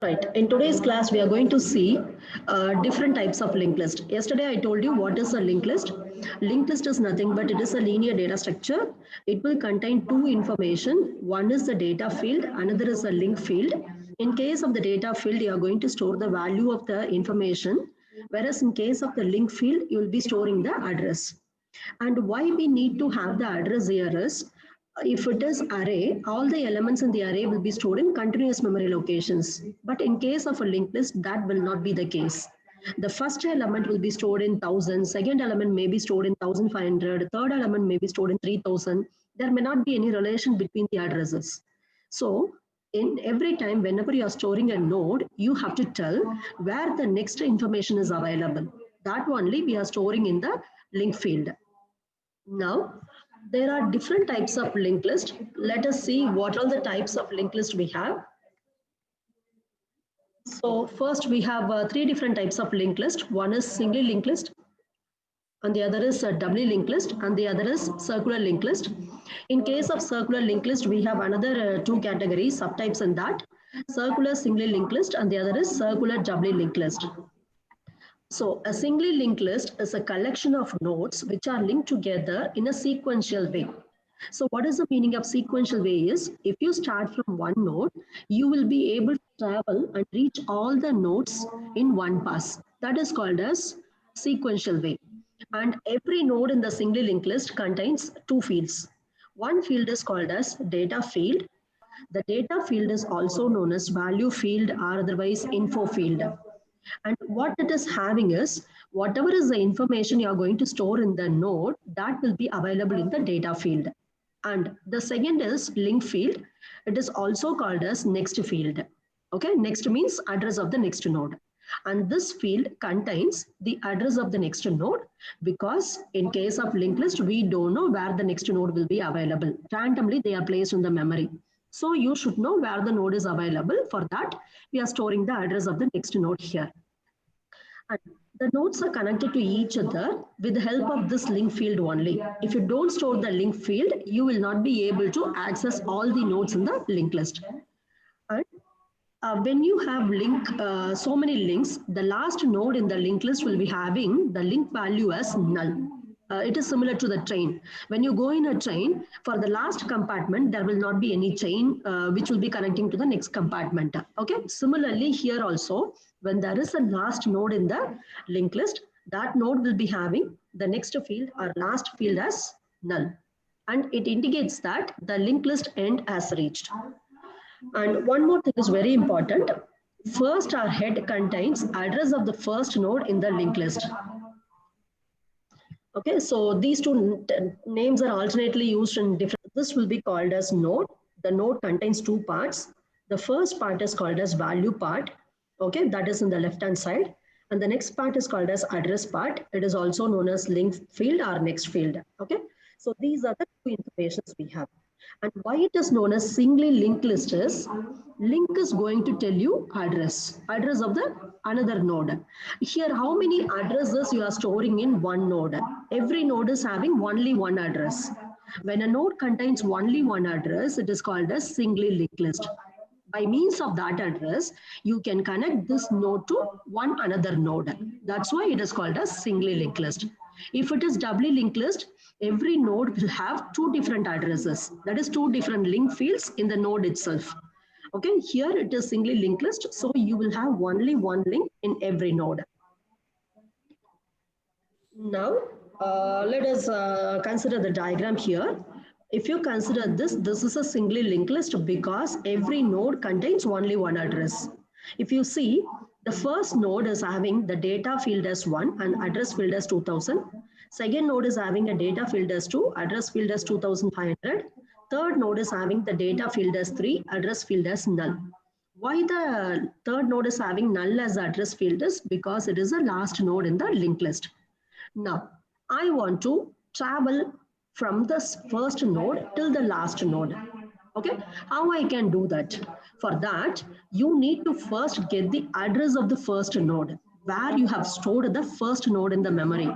Right. In today's class, we are going to see different types of linked list. Yesterday, I told you what is a linked list. Linked list is nothing but it is a linear data structure. It will contain two information. One is the data field, another is a link field. In case of the data field, you are going to store the value of the information, whereas in case of the link field, you will be storing the address. And why we need to have the address here is if it is array, all the elements in the array will be stored in continuous memory locations. But in case of a linked list, that will not be the case. The first element will be stored in 1000, second element may be stored in 1500, third element may be stored in 3000. There may not be any relation between the addresses. So in every time, whenever you are storing a node, you have to tell where the next information is available. That only we are storing in the link field. Now, there are different types of linked list. Let us see what all the types of linked list we have. So first we have three different types of linked list. One is singly linked list, and the other is a doubly linked list, and the other is circular linked list. In case of circular linked list, we have another two categories, subtypes in that. Circular singly linked list, and the other is circular doubly linked list. So a singly linked list is a collection of nodes which are linked together in a sequential way. So what is the meaning of sequential way is if you start from one node, you will be able to travel and reach all the nodes in one pass. That is called as sequential way. And every node in the singly linked list contains two fields. One field is called as data field. The data field is also known as value field or otherwise info field. And what it is having is whatever is the information you are going to store in the node, that will be available in the data field. And the second is link field. It is also called as next field. Okay, next means address of the next node. And this field contains the address of the next node because in case of linked list, we don't know where the next node will be available. Randomly, they are placed in the memory. So you should know where the node is available. For that, we are storing the address of the next node here. And the nodes are connected to each other with the help of this link field only. If you don't store the link field, you will not be able to access all the nodes in the linked list. And when you have so many links, the last node in the linked list will be having the link value as null. It is similar to the train. When you go in a train, for the last compartment, there will not be any chain which will be connecting to the next compartment. Okay. Similarly, here also, when there is a last node in the linked list, that node will be having the next field or last field as null. And it indicates that the linked list end has reached. And one more thing is very important. First, our head contains address of the first node in the linked list. Okay, so these two names are alternately used in different. This will be called as node. The node contains two parts. The first part is called as value part. Okay, that is in the left hand side. And the next part is called as address part. It is also known as link field or next field. Okay, so these are the two informations we have. And why it is known as singly linked list is link is going to tell you address of the another node. Here, how many addresses you are storing in one node? Every node is having only one address. When a node contains only one address, it is called as singly linked list. By means of that address, you can connect this node to one another node. That's why it is called as singly linked list. If it is doubly linked list, every node will have two different addresses. That is two different link fields in the node itself. Okay, here it is singly linked list. So you will have only one link in every node. Now, let us consider the diagram here. If you consider this is a singly linked list because every node contains only one address. If you see, the first node is having the data field as 1 and address field as 2000. Second node is having a data field as 2, address field as 2500. Third node is having the data field as 3, address field as null. Why the third node is having null as address field is because it is the last node in the linked list. Now, I want to travel from this first node till the last node. Okay, how I can do that? For that, you need to first get the address of the first node, where you have stored the first node in the memory.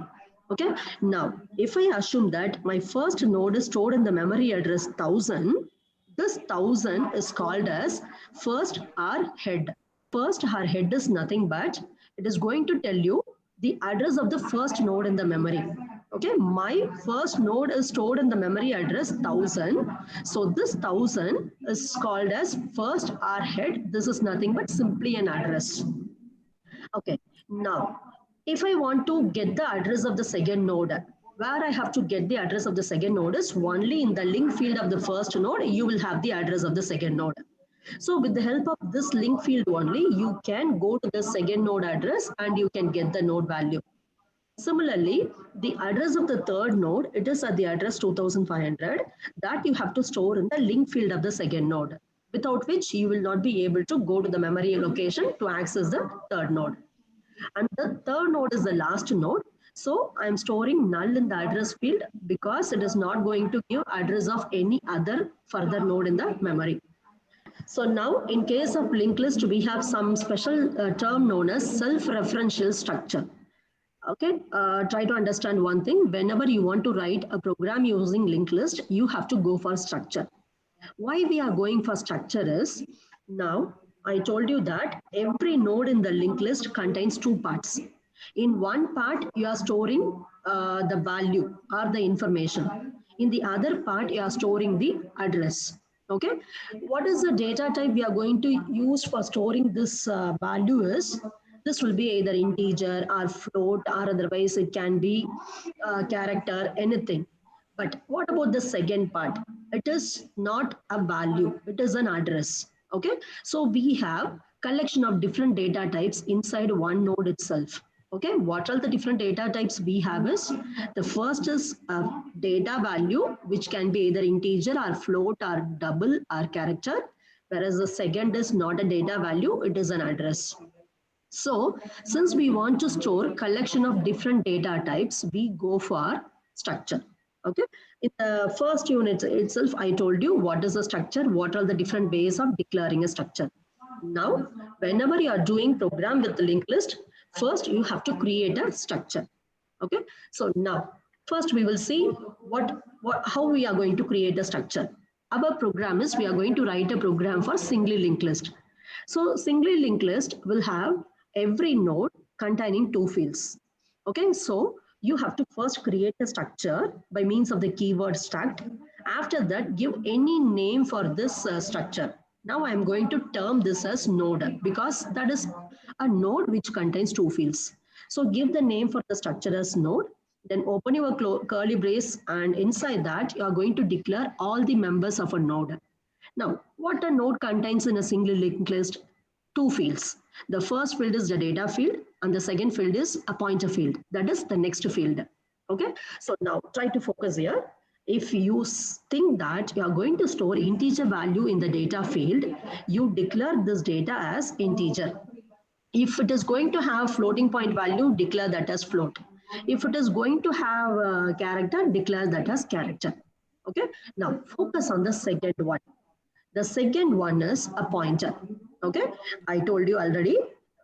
Okay, now if I assume that my first node is stored in the memory address 1000, this 1000 is called as first or head. first our head is nothing but it is going to tell you the address of the first node in the memory. Okay, my first node is stored in the memory address 1000. So this 1000 is called as first R head. This is nothing but simply an address. Okay, now if I want to get the address of the second node, where I have to get the address of the second node is only in the link field of the first node, you will have the address of the second node. So with the help of this link field only, you can go to the second node address and you can get the node value. Similarly, the address of the third node, it is at the address 2500 that you have to store in the link field of the second node, without which you will not be able to go to the memory location to access the third node. And the third node is the last node. So I'm storing null in the address field because it is not going to give address of any other further node in the memory. So now in case of linked list, we have some special term known as self-referential structure. Okay, try to understand one thing. Whenever you want to write a program using linked list, you have to go for structure. Why we are going for structure is, now I told you that every node in the linked list contains two parts. In one part, you are storing the value or the information. In the other part, you are storing the address. Okay, what is the data type we are going to use for storing this value is, this will be either integer or float, or otherwise it can be character, anything. But what about the second part? It is not a value, it is an address. Okay, so we have collection of different data types inside one node itself. Okay, what are the different data types we have is, the first is a data value, which can be either integer or float or double or character, whereas the second is not a data value, it is an address. So since we want to store collection of different data types, we go for structure. Okay, in the first unit itself, I told you what is a structure, what are the different ways of declaring a structure. Now, whenever you are doing program with the linked list, first you have to create a structure. Okay, so now first we will see how we are going to create a structure. Our program is, we are going to write a program for singly linked list. So singly linked list will have every node containing two fields. Okay, so you have to first create a structure by means of the keyword struct. After that, give any name for this structure. Now I am going to term this as node because that is a node which contains two fields. So give the name for the structure as node, then open your curly brace, and inside that you are going to declare all the members of a node. Now, what a node contains in a single linked list? Two fields. The first field is the data field and the second field is a pointer field. That is the next field. Okay, so now try to focus here. If you think that you are going to store integer value in the data field, you declare this data as integer. If it is going to have floating point value, declare that as float. If it is going to have a character, declare that as character. Okay, now focus on the second one. The second one is a pointer. Okay, I told you already.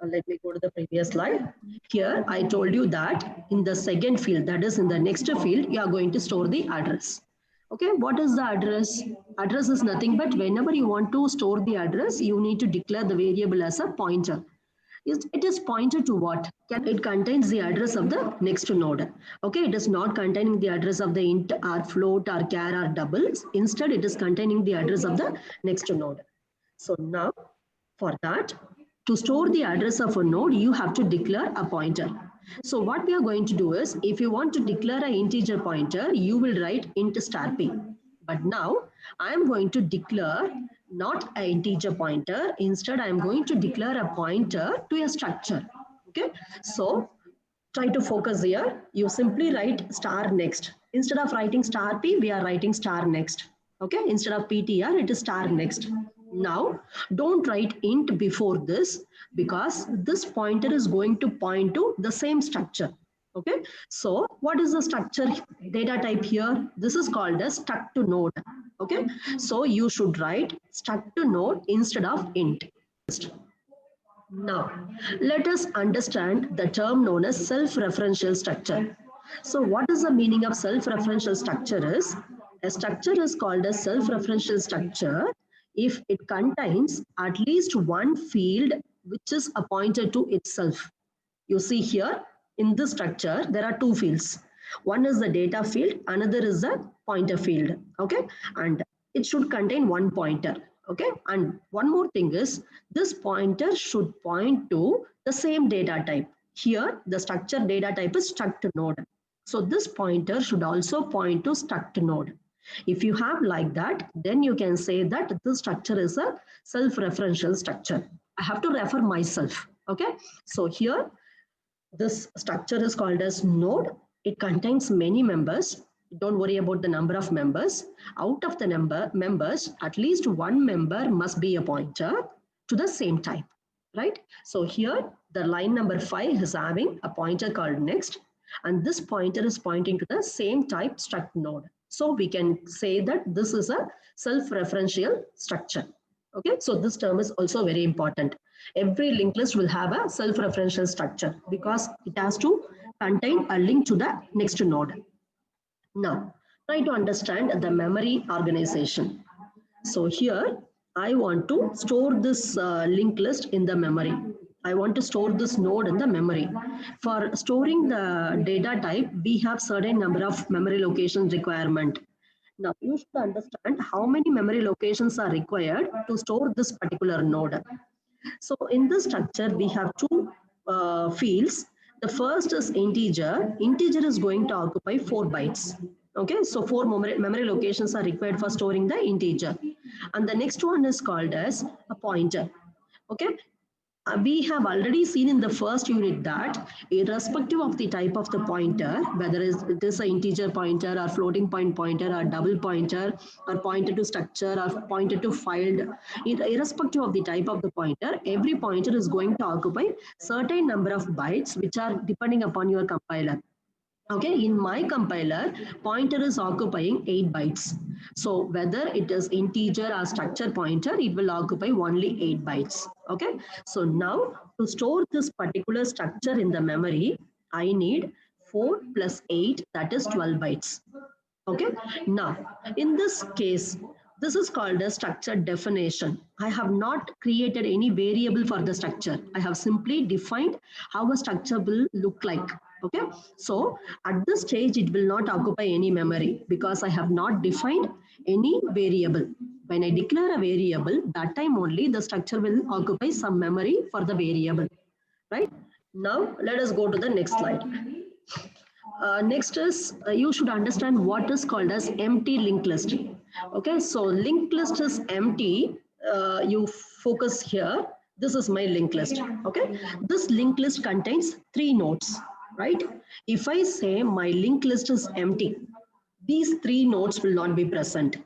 Let me go to the previous slide. Here, I told you that in the second field, that is in the next field, you are going to store the address. Okay, what is the address? Address is nothing but whenever you want to store the address, you need to declare the variable as a pointer. It is pointed to what? It contains the address of the next node. Okay, it is not containing the address of the int or float or char or double. Instead, it is containing the address of the next node. So now, for that, to store the address of a node, you have to declare a pointer. So what we are going to do is, if you want to declare an integer pointer, you will write int star p. But now I am going to declare not an integer pointer. Instead, I am going to declare a pointer to a structure. Okay, so try to focus here. You simply write star next. Instead of writing star p, we are writing star next. Okay, instead of ptr, it is star next. Now, don't write int before this because this pointer is going to point to the same structure. Okay, so what is the structure data type here? This is called as struct to node. Okay, so you should write struct to node instead of int. Now, let us understand the term known as self-referential structure. So what is the meaning of self-referential structure is? A structure is called a self-referential structure if it contains at least one field which is a pointer to itself. You see here in this structure, there are two fields. One is the data field, another is the pointer field. Okay, and it should contain one pointer. Okay, and one more thing is this pointer should point to the same data type. Here, the structure data type is struct node. So this pointer should also point to struct node. If you have like that, then you can say that this structure is a self-referential structure. I have to refer myself. Okay, so here this structure is called as node. It contains many members. Don't worry about the number of members. Out of the members, at least one member must be a pointer to the same type, right? So here the line number 5 is having a pointer called next, and this pointer is pointing to the same type struct node. So we can say that this is a self-referential structure. Okay, so this term is also very important. Every linked list will have a self-referential structure because it has to contain a link to the next node. Now, try to understand the memory organization. So here, I want to store this linked list in the memory. I want to store this node in the memory. For storing the data type, we have certain number of memory locations requirement. Now, you should understand how many memory locations are required to store this particular node. So in this structure, we have two fields. The first is integer. Integer is going to occupy 4 bytes. Okay, so 4 memory locations are required for storing the integer. And the next one is called as a pointer. Okay, we have already seen in the first unit that irrespective of the type of the pointer, whether it is an integer pointer or floating point pointer or double pointer or pointer to structure or pointer to file, irrespective of the type of the pointer, every pointer is going to occupy certain number of bytes which are depending upon your compiler. Okay, in my compiler, pointer is occupying 8 bytes. So whether it is integer or structure pointer, it will occupy only 8 bytes. Okay, so now to store this particular structure in the memory, I need 4 plus 8, that is 12 bytes. Okay, now in this case, this is called a structure definition. I have not created any variable for the structure. I have simply defined how a structure will look like. Okay, so at this stage, it will not occupy any memory because I have not defined any variable. When I declare a variable, that time only the structure will occupy some memory for the variable, right? Now, let us go to the next slide. Next is you should understand what is called as empty linked list. Okay, so linked list is empty. You focus here. This is my linked list. Okay, this linked list contains 3 nodes, right? If I say my linked list is empty, these 3 nodes will not be present,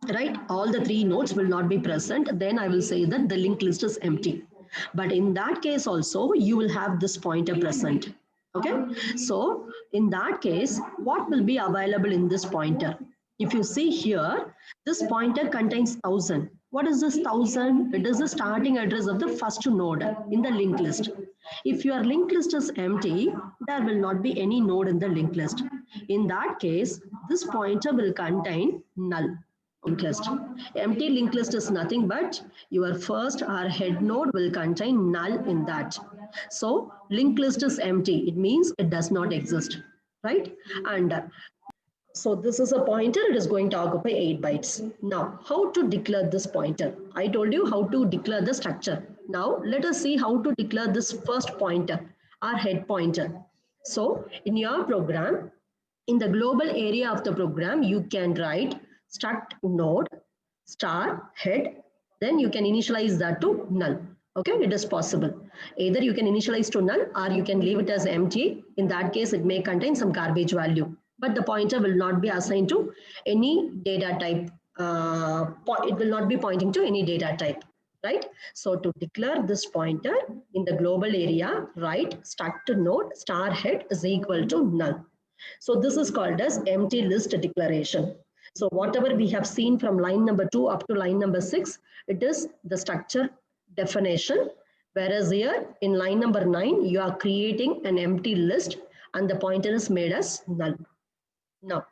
right? All the 3 nodes will not be present. Then I will say that the linked list is empty. But in that case also, you will have this pointer present. Okay, so in that case, what will be available in this pointer? If you see here, this pointer contains 1000. What is this 1000? It is the starting address of the first node in the linked list. If your linked list is empty, there will not be any node in the linked list. In that case, this pointer will contain null. Linked list. Empty linked list is nothing but your first or head node will contain null in that. So linked list is empty. It means it does not exist, right? And so this is a pointer. It is going to occupy 8 bytes. Now, how to declare this pointer? I told you how to declare the structure. Now, let us see how to declare this first pointer, our head pointer. So in your program, in the global area of the program, you can write struct node star head, then you can initialize that to null. Okay, it is possible. Either you can initialize to null or you can leave it as empty. In that case, it may contain some garbage value, but the pointer will not be assigned to any data type. It will not be pointing to any data type, right? So to declare this pointer in the global area, write struct node star head is equal to null. So this is called as empty list declaration. So whatever we have seen from line number 2 up to line number 6, it is the structure definition. Whereas here in line number 9, you are creating an empty list and the pointer is made as null. Now,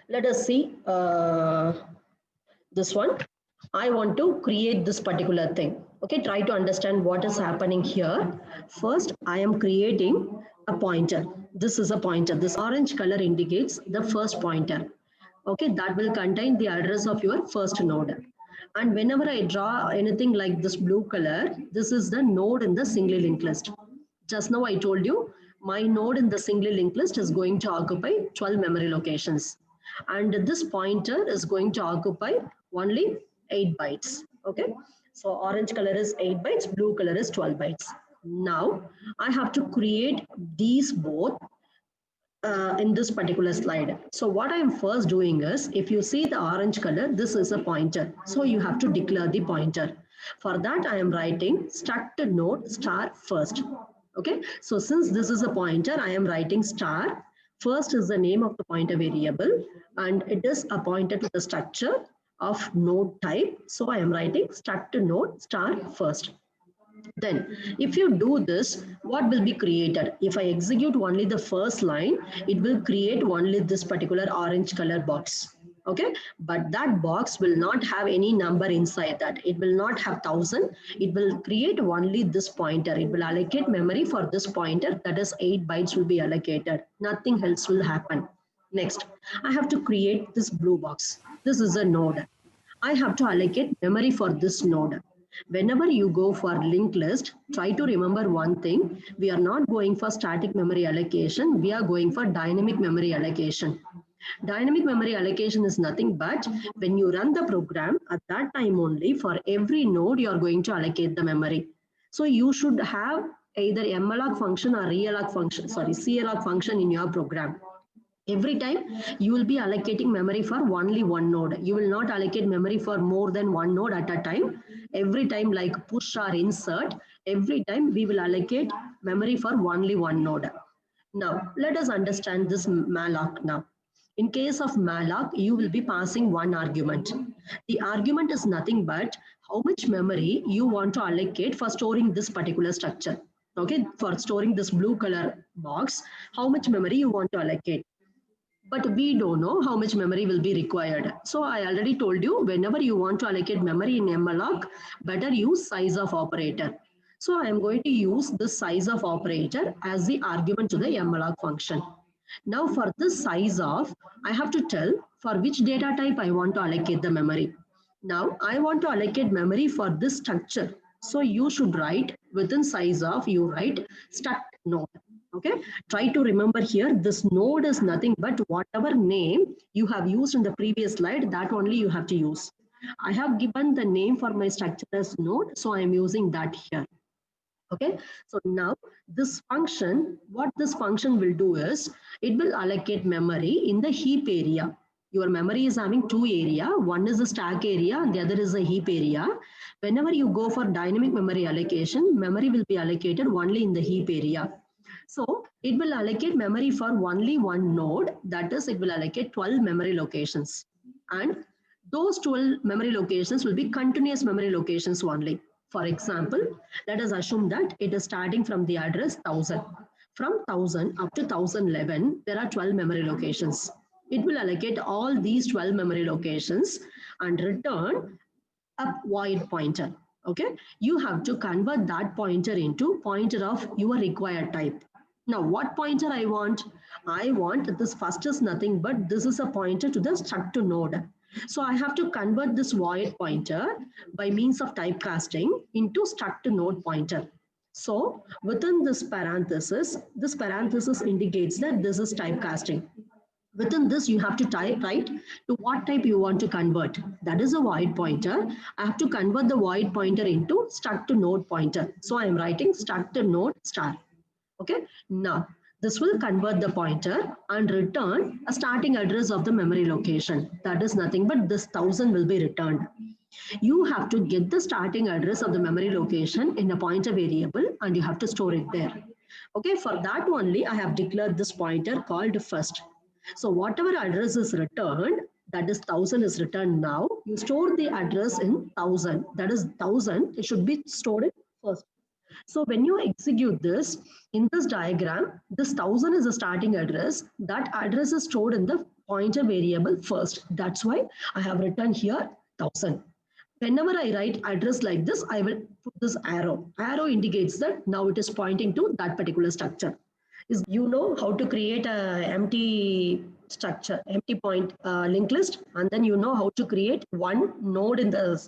let us see this one. I want to create this particular thing. Okay, try to understand what is happening here. First, I am creating a pointer. This is a pointer. This orange color indicates the first pointer. Okay, that will contain the address of your first node. And whenever I draw anything like this blue color, this is the node in the singly linked list. Just now I told you my node in the singly linked list is going to occupy 12 memory locations. And this pointer is going to occupy only 8 bytes. Okay. So orange color is 8 bytes, blue color is 12 bytes. Now I have to create these both in this particular slide. So what I am first doing is, if you see the orange color, this is a pointer. So you have to declare the pointer. For that, I am writing struct node star first. Okay, so since this is a pointer, I am writing star. First is the name of the pointer variable, and it is a pointer to the structure of node type. So I am writing struct node star first. Then, if you do this, what will be created? If I execute only the first line, it will create only this particular orange color box. Okay, but that box will not have any number inside that. It will not have 1000. It will create only this pointer. It will allocate memory for this pointer. That is 8 bytes will be allocated. Nothing else will happen. Next, I have to create this blue box. This is a node. I have to allocate memory for this node. Whenever you go for linked list, try to remember one thing. We are not going for static memory allocation. We are going for dynamic memory allocation. Dynamic memory allocation is nothing but when you run the program, at that time only, for every node, you are going to allocate the memory. So you should have either malloc function or realloc function, calloc function in your program. Every time you will be allocating memory for only one node. You will not allocate memory for more than one node at a time. Every time, like push or insert, every time we will allocate memory for only one node. Now let us understand this malloc. Now in case of malloc, you will be passing one argument. The argument is nothing but how much memory you want to allocate for storing this particular structure. Okay, for storing this blue color box, how much memory you want to allocate, but we don't know how much memory will be required. So I already told you, whenever you want to allocate memory in malloc, better use size of operator. So I am going to use the size of operator as the argument to the malloc function. Now for this size of, I have to tell for which data type I want to allocate the memory. Now I want to allocate memory for this structure. So you should write within size of, you write struct node. Okay, try to remember here, this node is nothing but whatever name you have used in the previous slide, that only you have to use. I have given the name for my structure as node, so I am using that here. Okay, so now this function, what this function will do is, it will allocate memory in the heap area. Your memory is having two area, one is the stack area and the other is the heap area. Whenever you go for dynamic memory allocation, memory will be allocated only in the heap area. So it will allocate memory for only one node, that is, it will allocate 12 memory locations. And those 12 memory locations will be continuous memory locations only. For example, let us assume that it is starting from the address 1000. From 1000 up to 1011, there are 12 memory locations. It will allocate all these 12 memory locations and return a void pointer. Okay, you have to convert that pointer into pointer of your required type. Now, what pointer I want? I want this first is nothing but this is a pointer to the struct node. So I have to convert this void pointer by means of typecasting into struct node pointer. So within this parenthesis indicates that this is typecasting. Within this, you have to write to what type you want to convert. That is a void pointer. I have to convert the void pointer into struct node pointer. So I am writing struct node star. Okay, now this will convert the pointer and return a starting address of the memory location. That is nothing but this 1000 will be returned. You have to get the starting address of the memory location in a pointer variable and you have to store it there. Okay, for that only I have declared this pointer called first. So whatever address is returned, that is 1000 is returned now, you store the address in 1000. That is 1000, it should be stored in first. So when you execute this, in this diagram, this 1000 is the starting address. That address is stored in the pointer variable first. That's why I have written here 1000. Whenever I write address like this, I will put this arrow. Arrow indicates that now it is pointing to that particular structure. Is you know how to create a empty structure, empty point linked list, and then you know how to create one node in the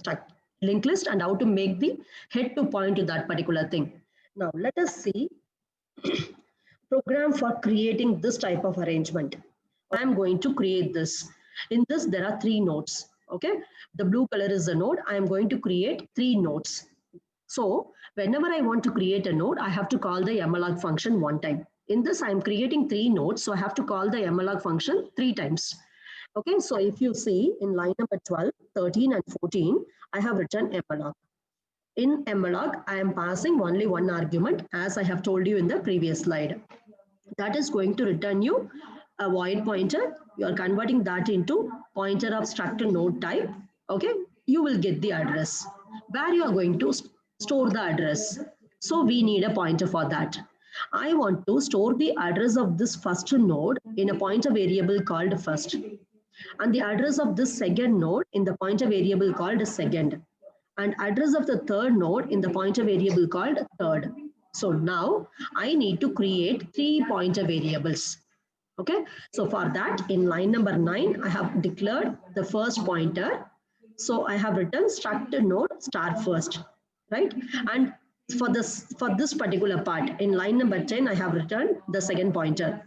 linked list and how to make the head to point to that particular thing. Now let us see program for creating this type of arrangement. I'm going to create this. In this, there are three nodes. Okay, the blue color is the node. I am going to create three nodes. So whenever I want to create a node, I have to call the malloc function one time. In this, I'm creating three nodes, so I have to call the malloc function three times. Okay, so if you see in line number 12, 13, and 14, I have written malloc. In malloc, I am passing only one argument, as I have told you in the previous slide. That is going to return you a void pointer. You are converting that into pointer of struct node type. Okay, you will get the address where you are going to store the address. So we need a pointer for that. I want to store the address of this first node in a pointer variable called first, and the address of this second node in the pointer variable called second, and address of the third node in the pointer variable called third. So now I need to create three pointer variables. Okay, so for that, in line number 9, I have declared the first pointer. So I have written struct node star first, right? And for this particular part, in line number 10, I have written the second pointer.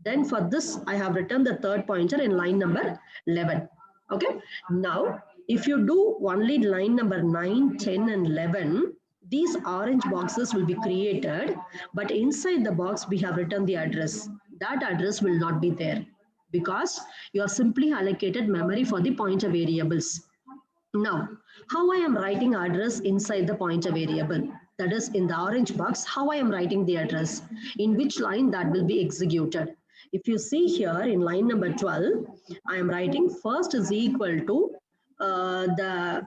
Then for this, I have written the third pointer in line number 11. Okay, now if you do only line number 9, 10, and 11, these orange boxes will be created, but inside the box we have written the address. That address will not be there because you have simply allocated memory for the pointer variables. Now, how I am writing address inside the pointer variable, that is in the orange box, how I am writing the address, in which line that will be executed. If you see here in line number 12, I am writing first is equal to the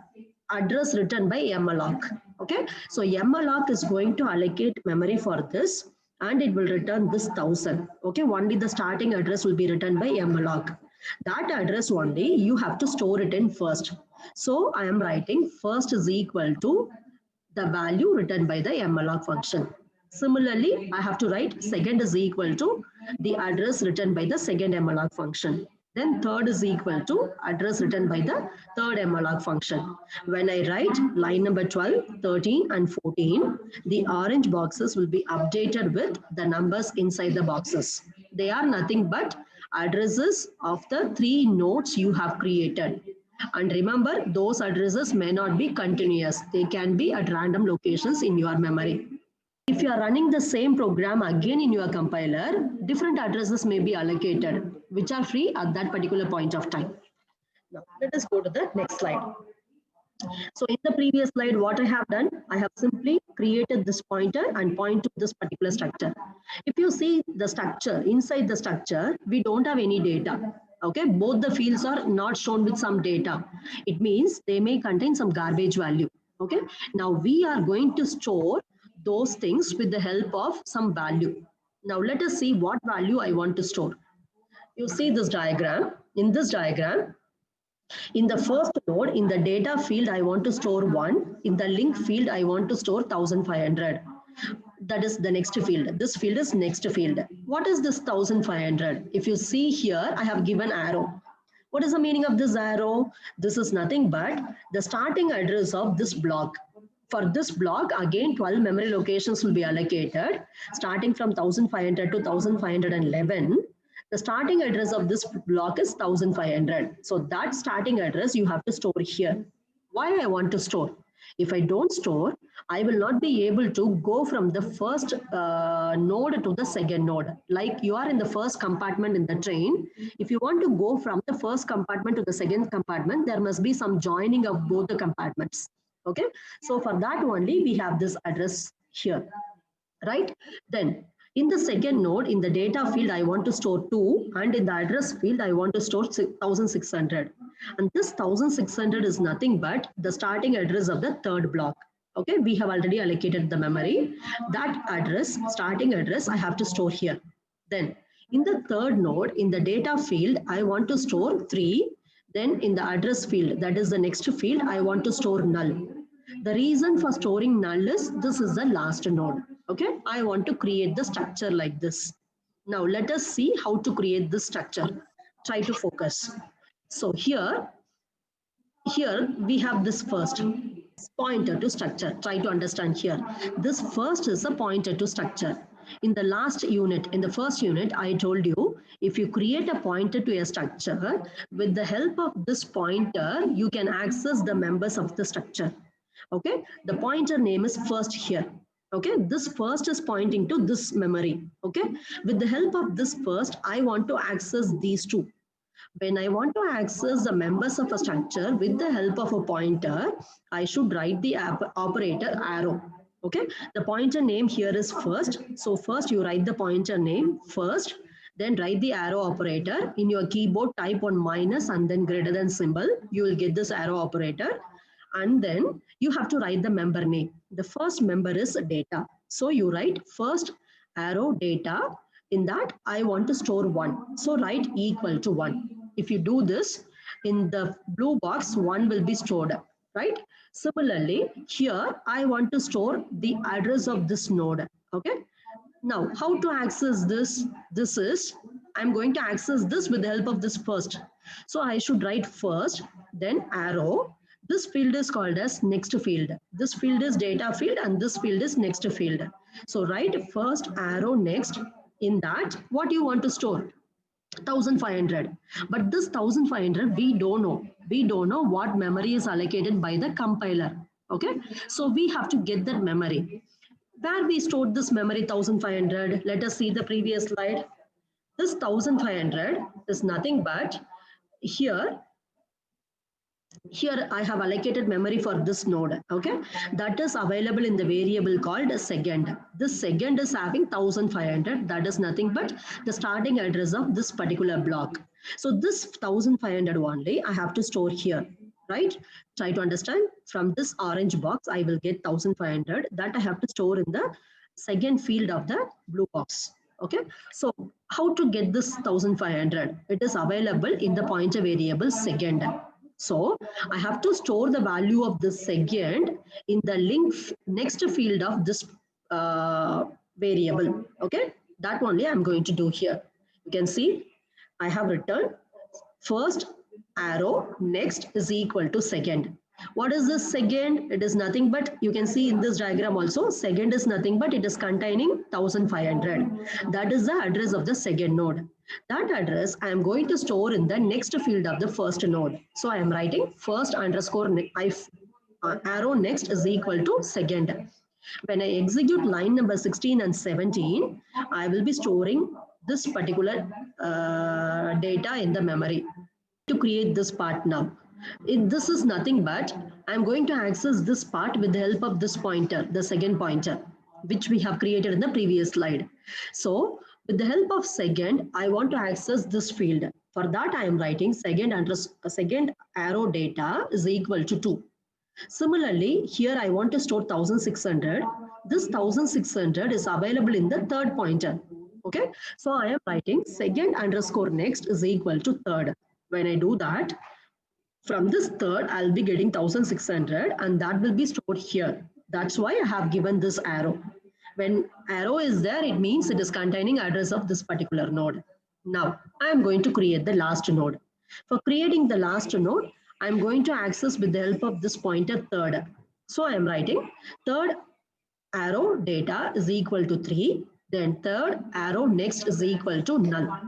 address written by malloc. Okay, so malloc is going to allocate memory for this, and it will return this 1000. Okay, only the starting address will be written by malloc. That address only you have to store it in first. So I am writing first is equal to the value written by the malloc function. Similarly, I have to write second is equal to the address written by the second malloc function. Then third is equal to address written by the third malloc function. When I write line number 12, 13, and 14, the orange boxes will be updated with the numbers inside the boxes. They are nothing but addresses of the three nodes you have created. And remember, those addresses may not be continuous. They can be at random locations in your memory. If you are running the same program again in your compiler, different addresses may be allocated, which are free at that particular point of time. Now, let us go to the next slide. So in the previous slide, what I have done, I have simply created this pointer and point to this particular structure. If you see the structure, inside the structure, we don't have any data. Okay, both the fields are not shown with some data. It means they may contain some garbage value. Okay, now we are going to store those things with the help of some value. Now let us see what value I want to store. You see this diagram. In this diagram, in the first node, in the data field, I want to store 1. In the link field, I want to store 1500. That is the next field. This field is next field. What is this 1500? If you see here, I have given arrow. What is the meaning of this arrow? This is nothing but the starting address of this block. For this block, again, 12 memory locations will be allocated, starting from 1500 to 1511. The starting address of this block is 1500. So that starting address you have to store here. Why I want to store? If I don't store, I will not be able to go from the first node to the second node. Like you are in the first compartment in the train. If you want to go from the first compartment to the second compartment, there must be some joining of both the compartments. Okay, so for that only we have this address here, right? Then in the second node, in the data field, I want to store 2, and in the address field, I want to store 1600. And this 1600 is nothing but the starting address of the third block. Okay, we have already allocated the memory. That address, starting address, I have to store here. Then in the third node, in the data field, I want to store 3. Then in the address field, that is the next field, I want to store null. The reason for storing null is this is the last node. Okay, I want to create the structure like this. Now let us see how to create this structure. Try to focus. So here we have this first pointer to structure. Try to understand here. This first is a pointer to structure. In the last unit, in the first unit, I told you, if you create a pointer to a structure, with the help of this pointer, you can access the members of the structure. Okay, the pointer name is first here. Okay, this first is pointing to this memory. Okay, with the help of this first, I want to access these two. When I want to access the members of a structure with the help of a pointer, I should write the operator arrow. Okay, the pointer name here is first. So first you write the pointer name first, then write the arrow operator. In your keyboard, type on minus and then greater than symbol. You will get this arrow operator. And then you have to write the member name. The first member is data. So you write first arrow data. In that, I want to store 1. So write equal to 1. If you do this, in the blue box, 1 will be stored, right? Similarly, here, I want to store the address of this node, okay? Now, how to access this? This is, I'm going to access this with the help of this first. So I should write first, then arrow. This field is called as next field. This field is data field and this field is next field. So write first arrow next. In that, what you want to store? 1500. But this 1500, we don't know. We don't know what memory is allocated by the compiler. Okay, so we have to get that memory. Where we stored this memory 1500, let us see the previous slide. This 1500 is nothing but here I have allocated memory for this node, okay? That is available in the variable called second. This second is having 1500, that is nothing but the starting address of this particular block. So this 1500 only I have to store here, right? Try to understand. From this orange box, I will get 1500 that I have to store in the second field of the blue box. Okay, so how to get this 1500? It is available in the pointer variable second. So I have to store the value of this second in the link next field of this variable. Okay, that only I'm going to do here. You can see I have written first arrow next is equal to second. What is this second? It is nothing but, you can see in this diagram also, second is nothing but it is containing 1500. That is the address of the second node. That address I am going to store in the next field of the first node. So I am writing first underscore arrow next is equal to second. When I execute line number 16 and 17, I will be storing this particular data in the memory. To create this part now, this is nothing but I'm going to access this part with the help of this pointer, the second pointer, which we have created in the previous slide. So with the help of second, I want to access this field. For that, I am writing second arrow data is equal to 2. Similarly, here I want to store 1600. This 1600 is available in the third pointer. Okay, so I am writing second underscore next is equal to third. When I do that, from this third, I'll be getting 1600 and that will be stored here. That's why I have given this arrow. When arrow is there, it means it is containing address of this particular node. Now, I am going to create the last node. For creating the last node, I am going to access with the help of this pointer third. So I am writing third arrow data is equal to 3. Then third arrow next is equal to null.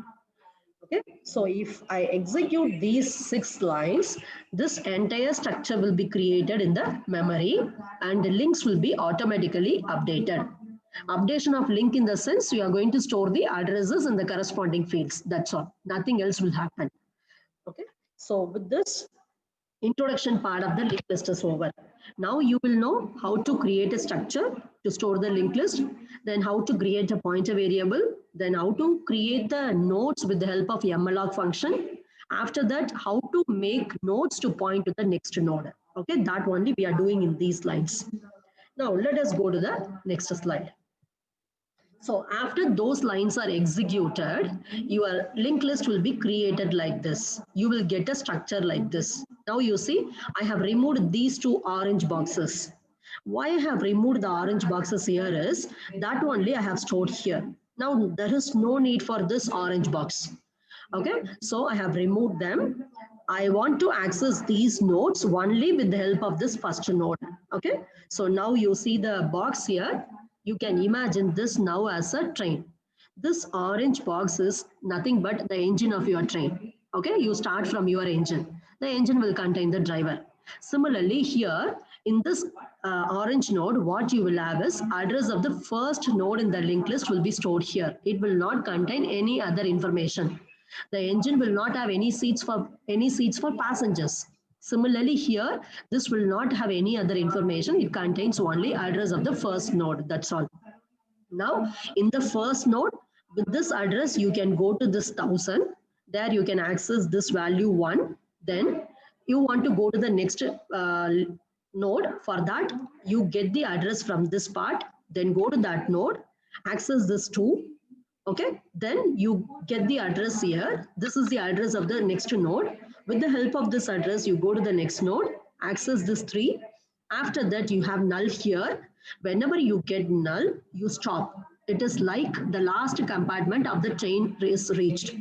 Okay, so if I execute these 6 lines, this entire structure will be created in the memory and the links will be automatically updated. Updation of link in the sense you are going to store the addresses in the corresponding fields. That's all. Nothing else will happen. Okay, so with this introduction part of the linked list is over. Now you will know how to create a structure to store the linked list, then how to create a pointer variable, then how to create the nodes with the help of malloc function. After that, how to make nodes to point to the next node. Okay, that only we are doing in these slides. Now let us go to the next slide. So after those lines are executed, your linked list will be created like this. You will get a structure like this. Now you see, I have removed these two orange boxes. Why I have removed the orange boxes here is that only I have stored here. Now there is no need for this orange box. Okay, so I have removed them. I want to access these nodes only with the help of this first node. Okay, so now you see the box here. You can imagine this now as a train. This orange box is nothing but the engine of your train. Okay, you start from your engine. The engine will contain the driver. Similarly, here in this orange node, what you will have is address of the first node in the linked list will be stored here. It will not contain any other information. The engine will not have any seats for passengers. Similarly, here this will not have any other information. It contains only address of the first node. That's all. Now, in the first node, with this address, you can go to this 1000. There you can access this value 1. Then you want to go to the next node. For that, you get the address from this part. Then go to that node, access this 2. Okay, then you get the address here. This is the address of the next node. With the help of this address, you go to the next node, access this 3. After that, you have null here. Whenever you get null, you stop. It is like the last compartment of the train is reached.